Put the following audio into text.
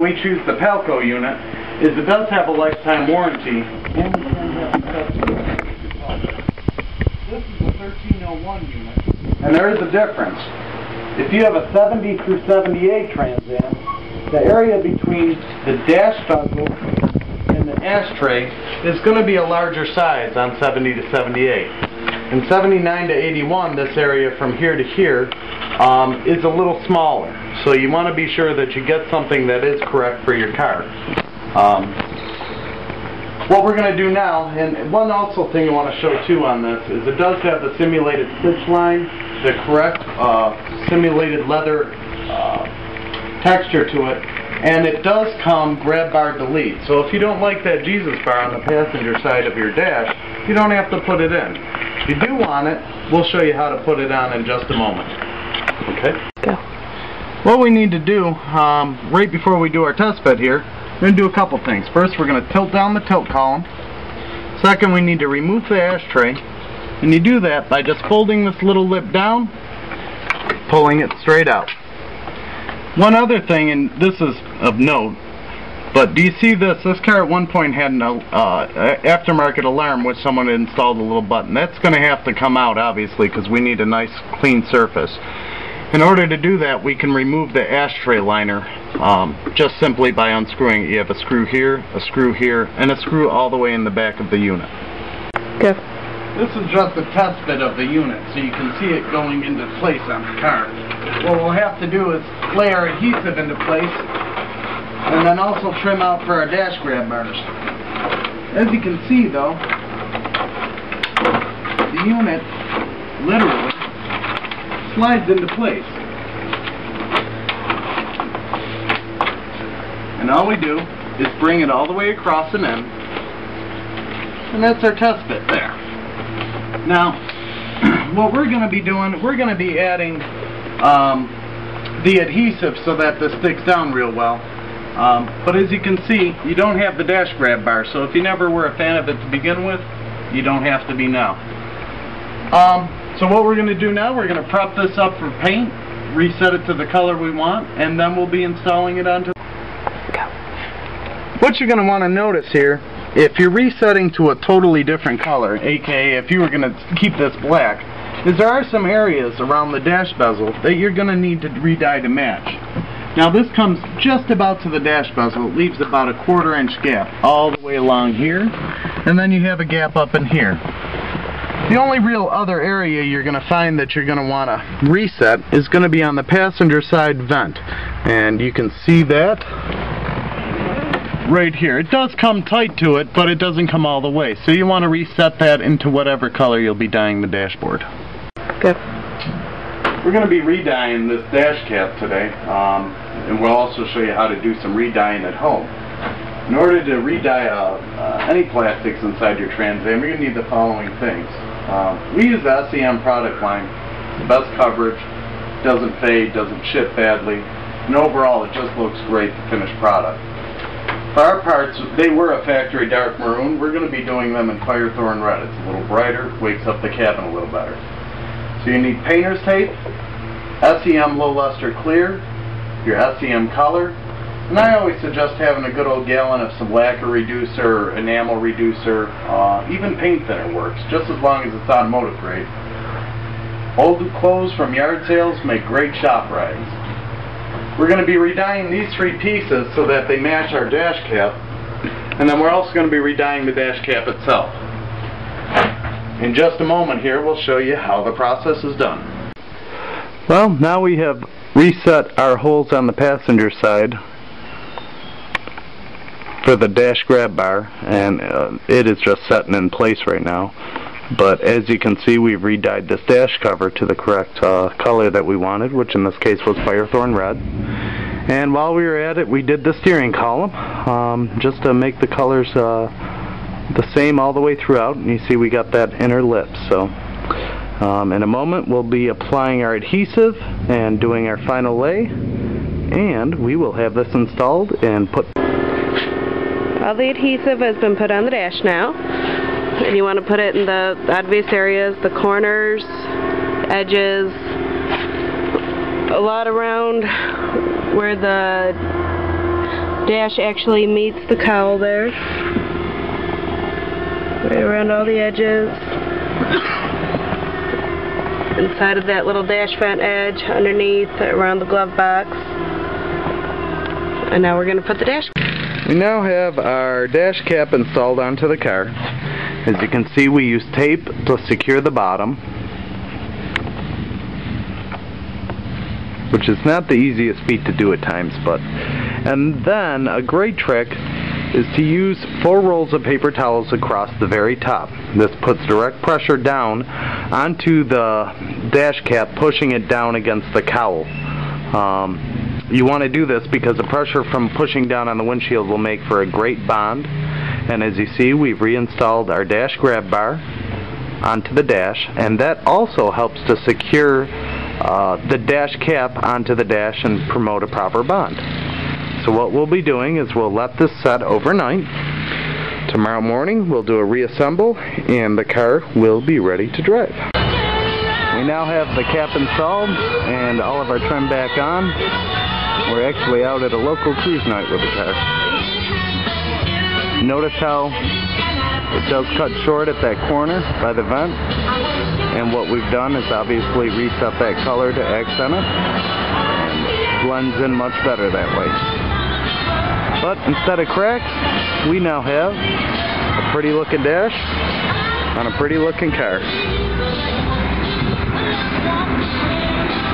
We choose the Palco unit is it does have a lifetime warranty. And this is a 1301 unit. And there is a difference. If you have a 70 through 78 Trans Am, the area between the dash bezel and the ashtray is going to be a larger size on 70 to 78. In 79 to 81, this area from here to here is a little smaller. So you want to be sure that you get something that is correct for your car. What we're going to do now, and one also thing I want to show too on this, is it does have the simulated stitch line, the correct simulated leather texture to it, and it does come grab bar delete. So if you don't like that Jesus bar on the passenger side of your dash, you don't have to put it in. If you do want it, we'll show you how to put it on in just a moment. Okay? Go. What we need to do, right before we do our test bed here, we're going to do a couple things. First, we're going to tilt down the tilt column. Second, we need to remove the ashtray. And you do that by just folding this little lip down, pulling it straight out. One other thing, and this is of note, but do you see this? This car at one point had an aftermarket alarm which someone had installed a little button. That's going to have to come out, obviously, because we need a nice clean surface. In order to do that, we can remove the ashtray liner just simply by unscrewing it. You have a screw here, and a screw all the way in the back of the unit. Go. This is just a test bit of the unit, so you can see it going into place on the car. What we'll have to do is lay our adhesive into place, and then also trim out for our dash grab bars. As you can see though, the unit literally slides into place. And all we do is bring it all the way across and in, and that's our test bit there. Now, what we're going to be doing, we're going to be adding the adhesive so that this sticks down real well. But as you can see, you don't have the dash grab bar, so if you never were a fan of it to begin with, you don't have to be now. So what we're going to do now, we're going to prep this up for paint, reset it to the color we want, and then we'll be installing it onto. What you're going to want to notice here, if you're resetting to a totally different color, aka if you were going to keep this black, is there are some areas around the dash bezel that you're going to need to re-dye to match. Now this comes just about to the dash bezel. It leaves about a 1/4 inch gap all the way along here, and then you have a gap up in here. The only real other area you're going to find that you're going to want to reset is going to be on the passenger side vent, and you can see that right here. It does come tight to it, but it doesn't come all the way. So you want to reset that into whatever color you'll be dyeing the dashboard. Good. We're going to be re-dyeing this dash cap today, and we'll also show you how to do some re-dyeing at home. In order to re-dye any plastics inside your Trans Am, you're going to need the following things. We use the SEM product line. It's the best coverage, doesn't fade, doesn't chip badly, and overall it just looks great, the finished product. For our parts, they were a factory dark maroon. We're going to be doing them in Firethorn red. It's a little brighter, wakes up the cabin a little better. So you need painter's tape, SEM low luster clear, your SEM color, and I always suggest having a good old gallon of some lacquer reducer, enamel reducer, even paint thinner works, just as long as it's automotive grade. Old clothes from yard sales make great shop rides. We're going to be re-dyeing these 3 pieces so that they match our dash cap, and then we're also going to be re-dyeing the dash cap itself. In just a moment here, we'll show you how the process is done. Well, now we have reset our holes on the passenger side for the dash grab bar, and it is just setting in place right now. But as you can see, we've re-dyed this dash cover to the correct color that we wanted, which in this case was Firethorn red. And while we were at it, we did the steering column just to make the colors the same all the way throughout. And you see we got that inner lip. So in a moment we'll be applying our adhesive and doing our final lay, and we will have this installed and put. All the adhesive has been put on the dash now, and you want to put it in the obvious areas, the corners, edges, a lot around where the dash actually meets the cowl there. Right around all the edges. Inside of that little dash vent edge, underneath, around the glove box. And now we're going to put the dash. We now have our dash cap installed onto the car. As you can see, we use tape to secure the bottom, which is not the easiest feat to do at times, and then a great trick is to use 4 rolls of paper towels across the very top. This puts direct pressure down onto the dash cap, pushing it down against the cowl. You want to do this because the pressure from pushing down on the windshield will make for a great bond. And as you see, we've reinstalled our dash grab bar onto the dash, and that also helps to secure the dash cap onto the dash and promote a proper bond. So what we'll be doing is we'll let this set overnight. Tomorrow morning we'll do a reassemble and the car will be ready to drive. We now have the cap installed and all of our trim back on. We're actually out at a local cruise night with the car. Notice how it does cut short at that corner by the vent, and what we've done is obviously reset that color to accent it, and it blends in much better that way. But instead of cracks, we now have a pretty looking dash on a pretty looking car.